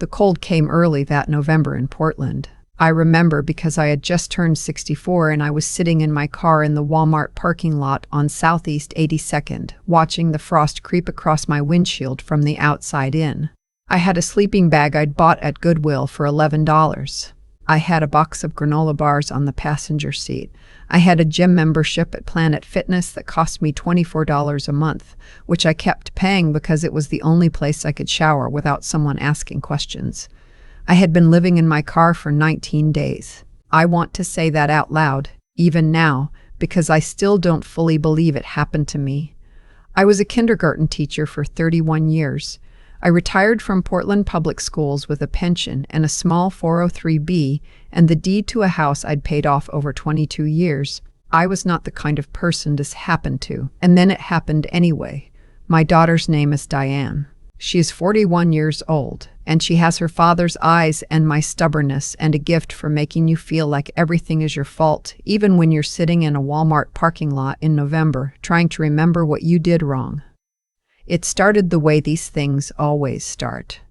The cold came early that November in Portland. I remember because I had just turned 64 and I was sitting in my car in the Walmart parking lot on Southeast 82nd, watching the frost creep across my windshield from the outside in. I had a sleeping bag I'd bought at Goodwill for $11. I had a box of granola bars on the passenger seat. I had a gym membership at Planet Fitness that cost me $24 a month, which I kept paying because it was the only place I could shower without someone asking questions. I had been living in my car for 19 days. I want to say that out loud, even now, because I still don't fully believe it happened to me. I was a kindergarten teacher for 31 years. I retired from Portland Public Schools with a pension and a small 403B and the deed to a house I'd paid off over 22 years. I was not the kind of person this happened to, and then it happened anyway. My daughter's name is Diane. She is 41 years old, and she has her father's eyes and my stubbornness and a gift for making you feel like everything is your fault, even when you're sitting in a Walmart parking lot in November trying to remember what you did wrong. It started the way these things always start.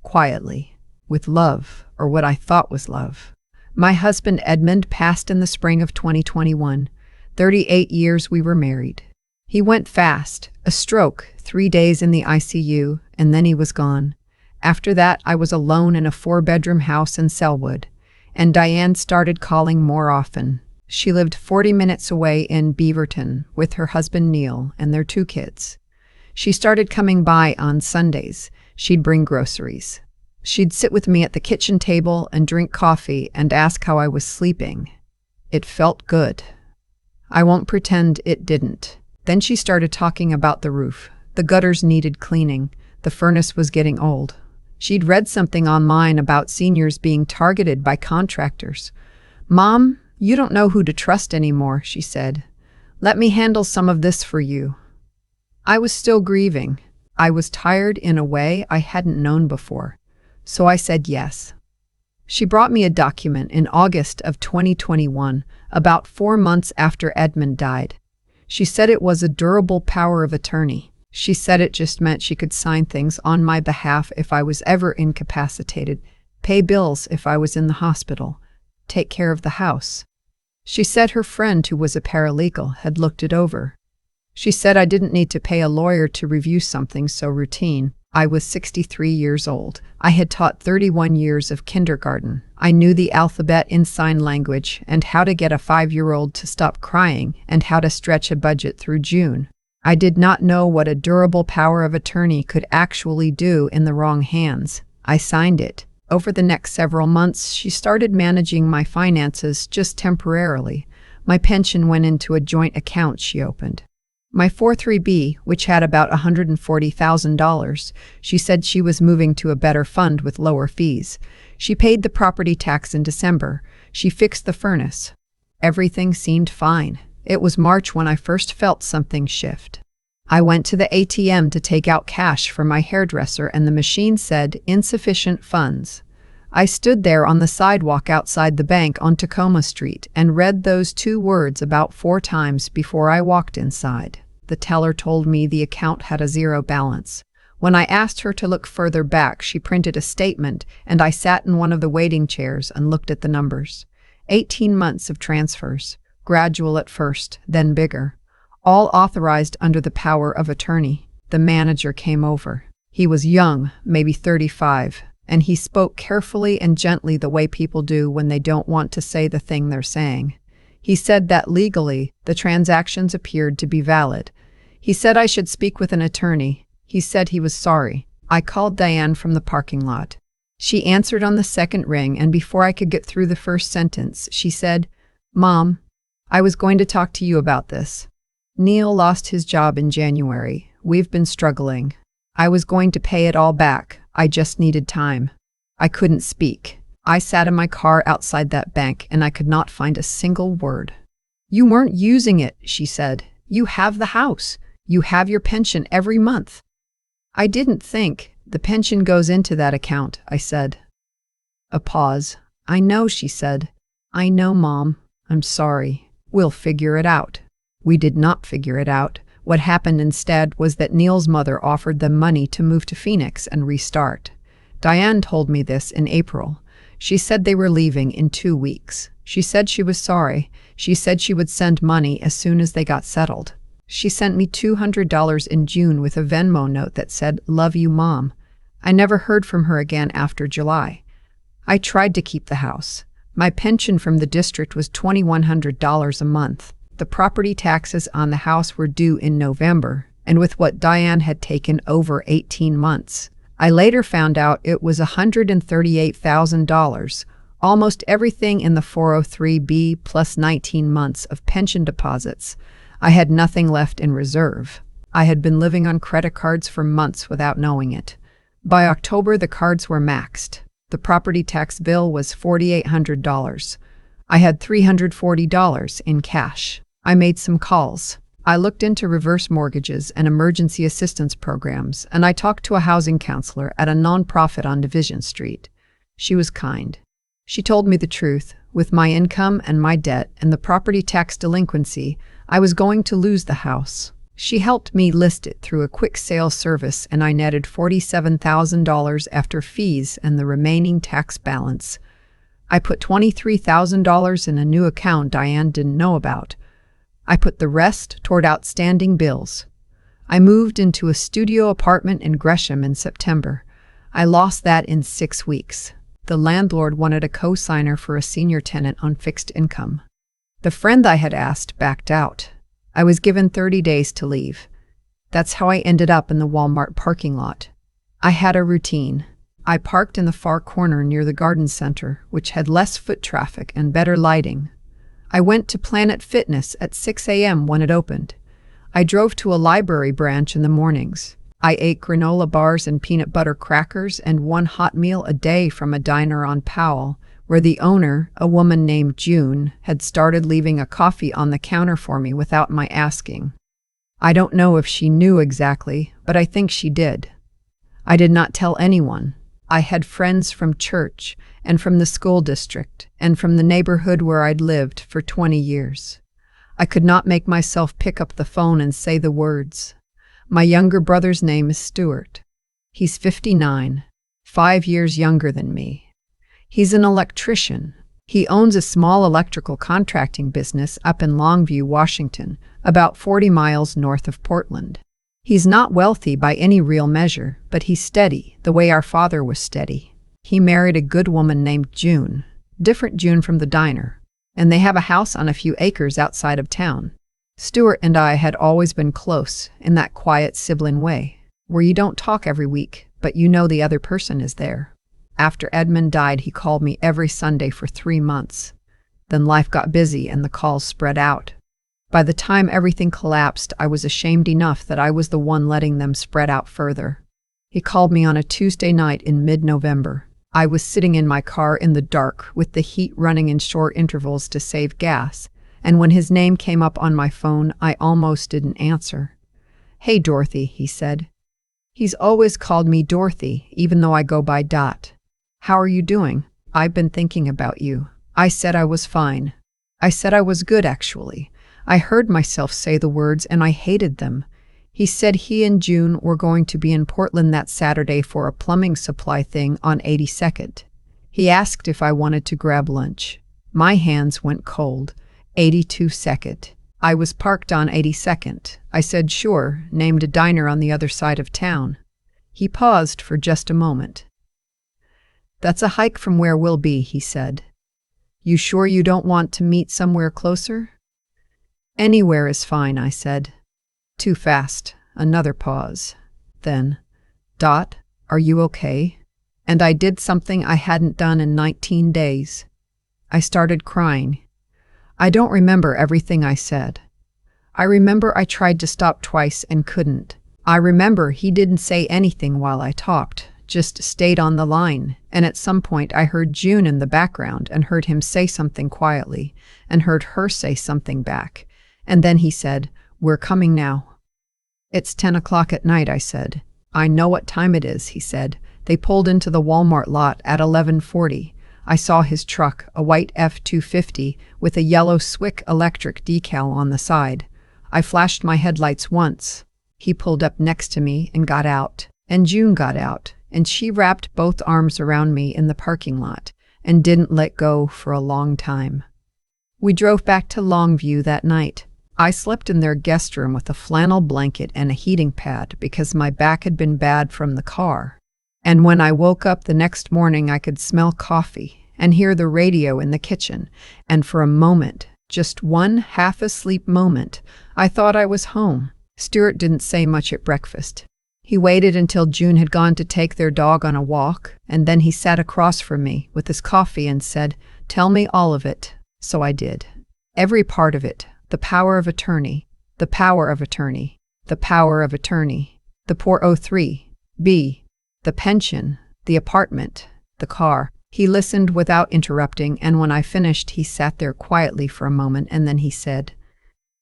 Quietly, with love, or what I thought was love. My husband Edmund passed in the spring of 2021. 38 years we were married. He went fast, a stroke, 3 days in the ICU, and then he was gone. After that, I was alone in a 4-bedroom house in Selwood, and Diane started calling more often. She lived 40 minutes away in Beaverton with her husband Neil and their 2 kids. She started coming by on Sundays. She'd bring groceries. She'd sit with me at the kitchen table and drink coffee and ask how I was sleeping. It felt good. I won't pretend it didn't. Then she started talking about the roof. The gutters needed cleaning. The furnace was getting old. She'd read something online about seniors being targeted by contractors. "Mom, you don't know who to trust anymore," she said. "Let me handle some of this for you." I was still grieving. I was tired in a way I hadn't known before. So I said yes. She brought me a document in August of 2021, about 4 months after Edmund died. She said it was a durable power of attorney. She said it just meant she could sign things on my behalf if I was ever incapacitated, pay bills if I was in the hospital, take care of the house. She said her friend, who was a paralegal, had looked it over. She said I didn't need to pay a lawyer to review something so routine. I was 63 years old. I had taught 31 years of kindergarten. I knew the alphabet in sign language and how to get a 5-year-old to stop crying and how to stretch a budget through June. I did not know what a durable power of attorney could actually do in the wrong hands. I signed it. Over the next several months, she started managing my finances just temporarily. My pension went into a joint account she opened. My 403B, which had about $140,000, she said she was moving to a better fund with lower fees. She paid the property tax in December. She fixed the furnace. Everything seemed fine. It was March when I first felt something shift. I went to the ATM to take out cash for my hairdresser and the machine said insufficient funds. I stood there on the sidewalk outside the bank on Tacoma Street and read those 2 words about 4 times before I walked inside. The teller told me the account had a 0 balance. When I asked her to look further back, she printed a statement, and I sat in one of the waiting chairs and looked at the numbers. 18 months of transfers, gradual at first, then bigger, all authorized under the power of attorney. The manager came over. He was young, maybe 35. And he spoke carefully and gently the way people do when they don't want to say the thing they're saying. He said that legally, the transactions appeared to be valid. He said I should speak with an attorney. He said he was sorry. I called Diane from the parking lot. She answered on the second ring, and before I could get through the first sentence, she said, "Mom, I was going to talk to you about this. Neil lost his job in January. We've been struggling. I was going to pay it all back. I just needed time." I couldn't speak. I sat in my car outside that bank and I could not find a single word. "You weren't using it," she said. "You have the house. You have your pension every month." I didn't think. "The pension goes into that account," I said. A pause. "I know," she said. "I know, Mom. I'm sorry. We'll figure it out." We did not figure it out. What happened instead was that Neil's mother offered them money to move to Phoenix and restart. Diane told me this in April. She said they were leaving in 2 weeks. She said she was sorry. She said she would send money as soon as they got settled. She sent me $200 in June with a Venmo note that said, "Love you, Mom." I never heard from her again after July. I tried to keep the house. My pension from the district was $2,100 a month. The property taxes on the house were due in November, and with what Diane had taken over 18 months, I later found out it was $138,000, almost everything in the 403B plus 19 months of pension deposits. I had nothing left in reserve. I had been living on credit cards for months without knowing it. By October, the cards were maxed. The property tax bill was $4,800. I had $340 in cash. I made some calls. I looked into reverse mortgages and emergency assistance programs, and I talked to a housing counselor at a nonprofit on Division Street. She was kind. She told me the truth. With my income and my debt and the property tax delinquency, I was going to lose the house. She helped me list it through a quick sale service, and I netted $47,000 after fees and the remaining tax balance. I put $23,000 in a new account Diane didn't know about. I put the rest toward outstanding bills. I moved into a studio apartment in Gresham in September. I lost that in 6 weeks. The landlord wanted a co-signer for a senior tenant on fixed income. The friend I had asked backed out. I was given 30 days to leave. That's how I ended up in the Walmart parking lot. I had a routine. I parked in the far corner near the garden center, which had less foot traffic and better lighting. I went to Planet Fitness at 6 a.m. when it opened. I drove to a library branch in the mornings. I ate granola bars and peanut butter crackers and one hot meal a day from a diner on Powell, where the owner, a woman named June, had started leaving a coffee on the counter for me without my asking. I don't know if she knew exactly, but I think she did. I did not tell anyone. I had friends from church and from the school district and from the neighborhood where I'd lived for 20 years. I could not make myself pick up the phone and say the words. My younger brother's name is Stuart. He's 59, 5 years younger than me. He's an electrician. He owns a small electrical contracting business up in Longview, Washington, about 40 miles north of Portland. He's not wealthy by any real measure, but he's steady, the way our father was steady. He married a good woman named June, different June from the diner, and they have a house on a few acres outside of town. Stuart and I had always been close in that quiet sibling way, where you don't talk every week, but you know the other person is there. After Edmund died, he called me every Sunday for 3 months. Then life got busy and the calls spread out. By the time everything collapsed, I was ashamed enough that I was the one letting them spread out further. He called me on a Tuesday night in mid-November. I was sitting in my car in the dark with the heat running in short intervals to save gas, and when his name came up on my phone, I almost didn't answer. "Hey, Dorothy," he said. He's always called me Dorothy, even though I go by Dot. "How are you doing? I've been thinking about you." I said I was fine. I said I was good, actually. I heard myself say the words, and I hated them. He said he and June were going to be in Portland that Saturday for a plumbing supply thing on 82nd. He asked if I wanted to grab lunch. My hands went cold. 82nd. I was parked on 82nd. I said sure, named a diner on the other side of town. He paused for just a moment. "That's a hike from where we'll be," he said. "You sure you don't want to meet somewhere closer?" "Anywhere is fine," I said. Too fast. Another pause. Then, "Dot, are you okay?" And I did something I hadn't done in 19 days. I started crying. I don't remember everything I said. I remember I tried to stop twice and couldn't. I remember he didn't say anything while I talked, just stayed on the line, and at some point I heard June in the background and heard him say something quietly, and heard her say something back. And then he said, "We're coming now." "It's 10 o'clock at night," I said. "I know what time it is," he said. They pulled into the Walmart lot at 11:40. I saw his truck, a white F-250 with a yellow Swick electric decal on the side. I flashed my headlights once. He pulled up next to me and got out, and June got out. and she wrapped both arms around me in the parking lot and didn't let go for a long time. We drove back to Longview that night. I slept in their guest room with a flannel blanket and a heating pad because my back had been bad from the car. And when I woke up the next morning, I could smell coffee and hear the radio in the kitchen. And for a moment, just one half-asleep moment, I thought I was home. Stuart didn't say much at breakfast. He waited until June had gone to take their dog on a walk, and then he sat across from me with his coffee and said, "Tell me all of it." So I did. Every part of it. The power of attorney. The power of attorney. The power of attorney. The poor 03B. The pension. The apartment. The car. He listened without interrupting, and when I finished, he sat there quietly for a moment, and then he said,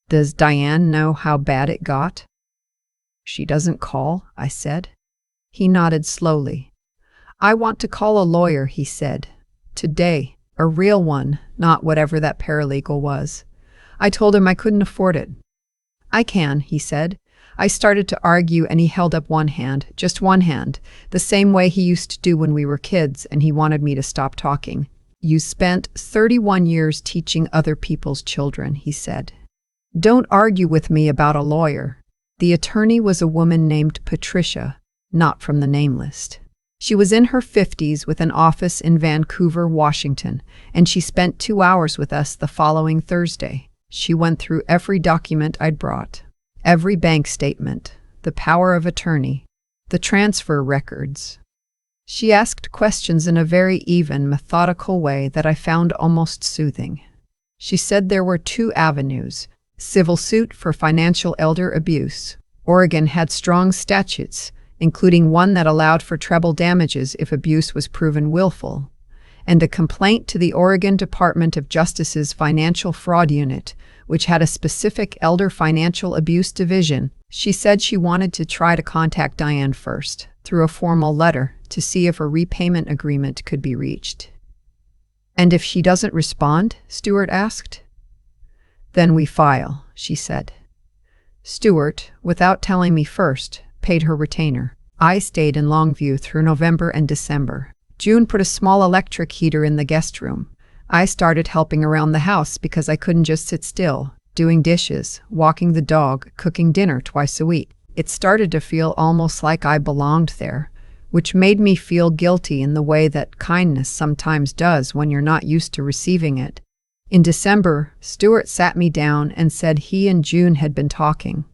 "Does Diane know how bad it got?" "She doesn't call," I said. He nodded slowly. "I want to call a lawyer," he said. "Today. A real one, not whatever that paralegal was." I told him I couldn't afford it. "I can," he said. I started to argue, and he held up one hand, just one hand, the same way he used to do when we were kids, and he wanted me to stop talking. "You spent 31 years teaching other people's children," he said. "Don't argue with me about a lawyer." The attorney was a woman named Patricia, not from the name list. She was in her 50s with an office in Vancouver, Washington, and she spent 2 hours with us the following Thursday. She went through every document I'd brought, every bank statement, the power of attorney, the transfer records. She asked questions in a very even, methodical way that I found almost soothing. She said there were 2 avenues: civil suit for financial elder abuse. Oregon had strong statutes, including one that allowed for treble damages if abuse was proven willful, and a complaint to the Oregon Department of Justice's Financial Fraud Unit, which had a specific elder financial abuse division. She said she wanted to try to contact Diane first, through a formal letter, to see if a repayment agreement could be reached. "And if she doesn't respond?" Stuart asked. "Then we file," she said. Stuart, without telling me first, paid her retainer. I stayed in Longview through November and December. June put a small electric heater in the guest room. I started helping around the house because I couldn't just sit still, doing dishes, walking the dog, cooking dinner twice a week. It started to feel almost like I belonged there, which made me feel guilty in the way that kindness sometimes does when you're not used to receiving it. In December, Stuart sat me down and said he and June had been talking.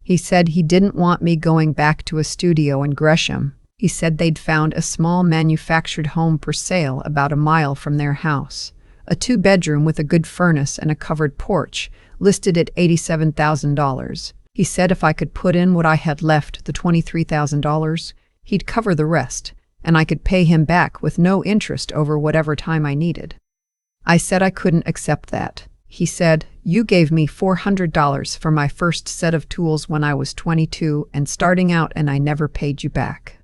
He said he didn't want me going back to a studio in Gresham. He said they'd found a small manufactured home for sale about a mile from their house, a 2-bedroom with a good furnace and a covered porch, listed at $87,000. He said if I could put in what I had left, the $23,000, he'd cover the rest, and I could pay him back with no interest over whatever time I needed. I said I couldn't accept that. He said, "You gave me $400 for my first set of tools when I was 22 and starting out, and I never paid you back."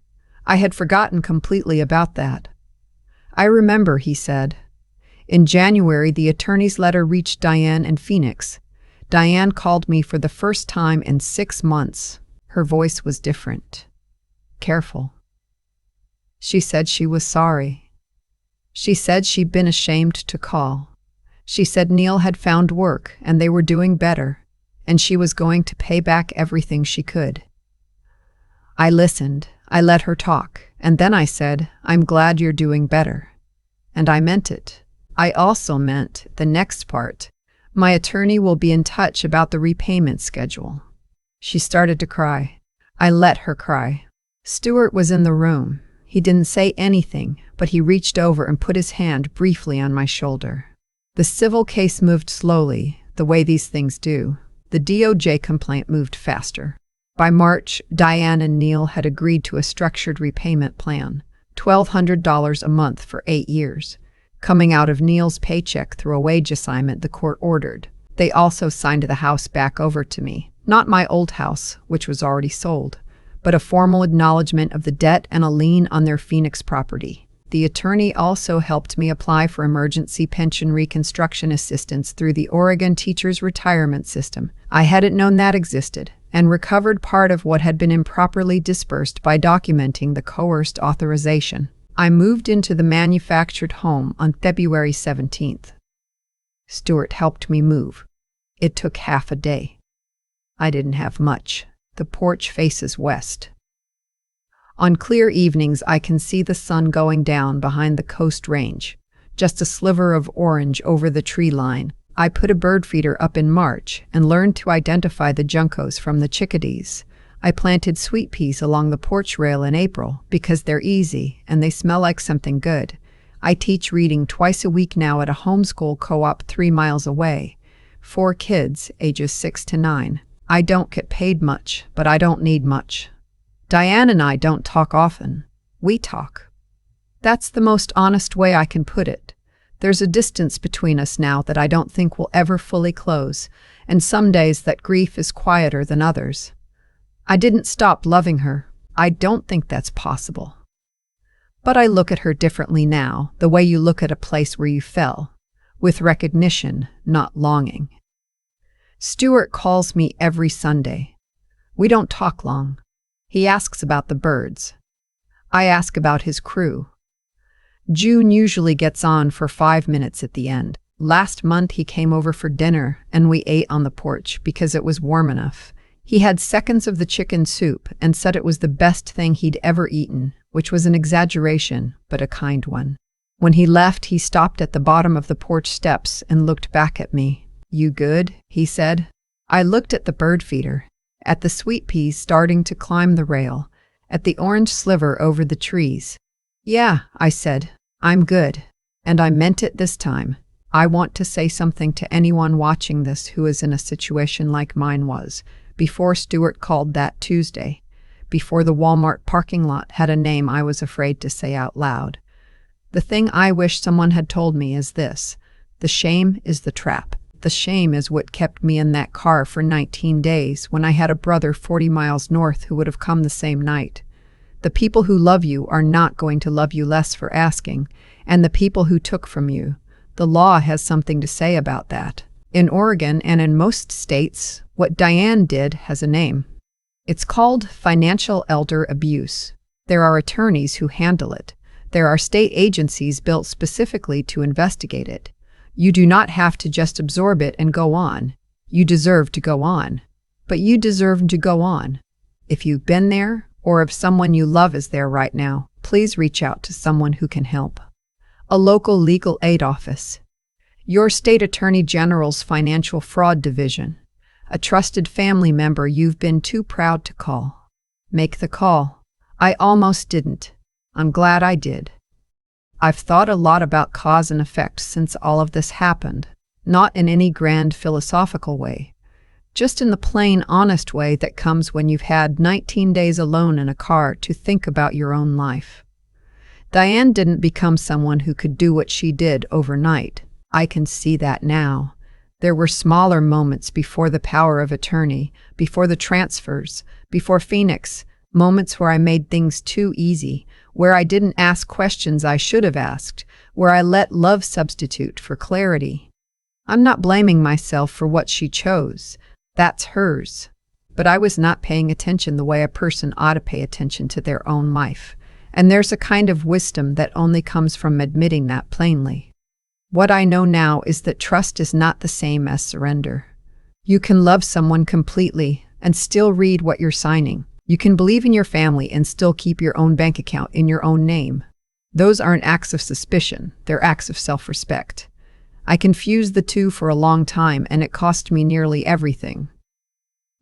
I had forgotten completely about that. "I remember," he said. In January, the attorney's letter reached Diane in Phoenix. Diane called me for the first time in 6 months. Her voice was different. Careful. She said she was sorry. She said she'd been ashamed to call. She said Neil had found work and they were doing better, and she was going to pay back everything she could. I listened. I let her talk, and then I said, "I'm glad you're doing better." And I meant it. I also meant the next part. My attorney will be in touch about the repayment schedule. She started to cry. I let her cry. Stuart was in the room. He didn't say anything, but he reached over and put his hand briefly on my shoulder. The civil case moved slowly, the way these things do. The DOJ complaint moved faster. By March, Diane and Neil had agreed to a structured repayment plan, $1,200 a month for 8 years, coming out of Neil's paycheck through a wage assignment the court ordered. They also signed the house back over to me, not my old house, which was already sold, but a formal acknowledgement of the debt and a lien on their Phoenix property. The attorney also helped me apply for emergency pension reconstruction assistance through the Oregon Teachers Retirement System. I hadn't known that existed. and recovered part of what had been improperly dispersed by documenting the coerced authorization. I moved into the manufactured home on February 17th. Stuart helped me move. It took half a day. I didn't have much. The porch faces west. On clear evenings, I can see the sun going down behind the Coast Range, just a sliver of orange over the tree line. I put a bird feeder up in March and learned to identify the juncos from the chickadees. I planted sweet peas along the porch rail in April because they're easy and they smell like something good. I teach reading twice a week now at a homeschool co-op 3 miles away. 4 kids, ages 6 to 9. I don't get paid much, but I don't need much. Diane and I don't talk often. We talk. That's the most honest way I can put it. There's a distance between us now that I don't think will ever fully close, and some days that grief is quieter than others. I didn't stop loving her. I don't think that's possible. But I look at her differently now, the way you look at a place where you fell, with recognition, not longing. Stuart calls me every Sunday. We don't talk long. He asks about the birds. I ask about his crew. June usually gets on for 5 minutes at the end. Last month he came over for dinner and we ate on the porch because it was warm enough. He had seconds of the chicken soup and said it was the best thing he'd ever eaten, which was an exaggeration, but a kind one. When he left, he stopped at the bottom of the porch steps and looked back at me. "You good?" he said. I looked at the bird feeder, at the sweet peas starting to climb the rail, at the orange sliver over the trees. "Yeah," I said, "I'm good." And I meant it this time. I want to say something to anyone watching this who is in a situation like mine was, before Stuart called that Tuesday, before the Walmart parking lot had a name I was afraid to say out loud. The thing I wish someone had told me is this: the shame is the trap. The shame is what kept me in that car for 19 days when I had a brother 40 miles north who would have come the same night. The people who love you are not going to love you less for asking, and the people who took from you, the law has something to say about that. In Oregon and in most states, what Diane did has a name. It's called financial elder abuse. There are attorneys who handle it. There are state agencies built specifically to investigate it. You do not have to just absorb it and go on. You deserve to go on. But you deserve to go on. If you've been there, or if someone you love is there right now, please reach out to someone who can help. A local legal aid office. Your state attorney general's financial fraud division. A trusted family member you've been too proud to call. Make the call. I almost didn't. I'm glad I did. I've thought a lot about cause and effect since all of this happened, not in any grand philosophical way, just in the plain, honest way that comes when you've had 19 days alone in a car to think about your own life. Diane didn't become someone who could do what she did overnight. I can see that now. There were smaller moments before the power of attorney, before the transfers, before Phoenix, moments where I made things too easy, where I didn't ask questions I should have asked, where I let love substitute for clarity. I'm not blaming myself for what she chose. That's hers. But I was not paying attention the way a person ought to pay attention to their own life. And there's a kind of wisdom that only comes from admitting that plainly. What I know now is that trust is not the same as surrender. You can love someone completely and still read what you're signing. You can believe in your family and still keep your own bank account in your own name. Those aren't acts of suspicion, they're acts of self-respect. I confused the two for a long time, and it cost me nearly everything.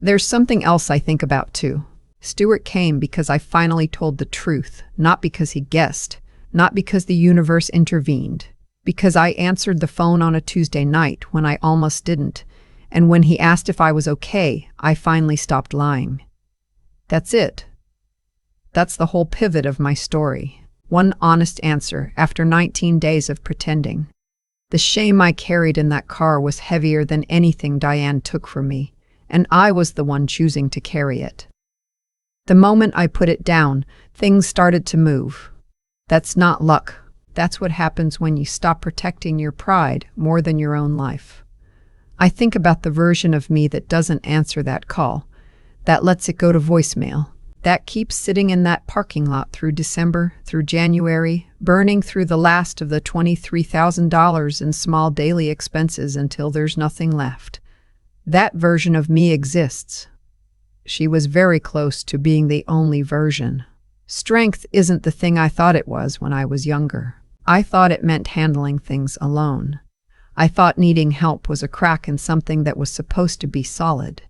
There's something else I think about too. Stuart came because I finally told the truth, not because he guessed, not because the universe intervened, because I answered the phone on a Tuesday night when I almost didn't, and when he asked if I was okay, I finally stopped lying. That's it. That's the whole pivot of my story. One honest answer after 19 days of pretending. The shame I carried in that car was heavier than anything Diane took from me, and I was the one choosing to carry it. The moment I put it down, things started to move. That's not luck. That's what happens when you stop protecting your pride more than your own life. I think about the version of me that doesn't answer that call, That lets it go to voicemail. That keeps sitting in that parking lot through December, through January, burning through the last of the $23,000 in small daily expenses until there's nothing left. That version of me exists. She was very close to being the only version. Strength isn't the thing I thought it was when I was younger. I thought it meant handling things alone. I thought needing help was a crack in something that was supposed to be solid.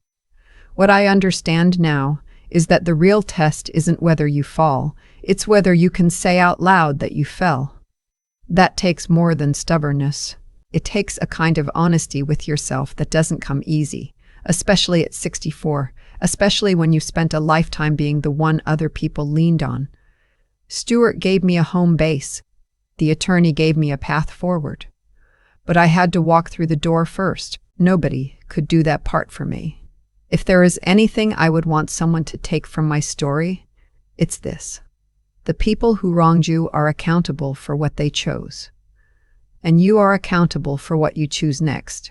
What I understand now is that the real test isn't whether you fall, it's whether you can say out loud that you fell. That takes more than stubbornness. It takes a kind of honesty with yourself that doesn't come easy, especially at 64, especially when you spent a lifetime being the one other people leaned on. Stuart gave me a home base. The attorney gave me a path forward. But I had to walk through the door first. Nobody could do that part for me. If there is anything I would want someone to take from my story, it's this. The people who wronged you are accountable for what they chose. And you are accountable for what you choose next.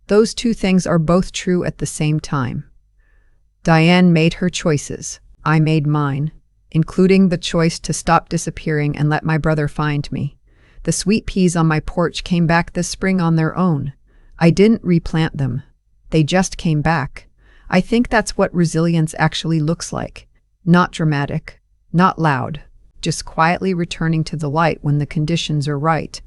Those two things are both true at the same time. Diane made her choices. I made mine, including the choice to stop disappearing and let my brother find me. The sweet peas on my porch came back this spring on their own. I didn't replant them. They just came back. I think that's what resilience actually looks like. Not dramatic, not loud, just quietly returning to the light when the conditions are right.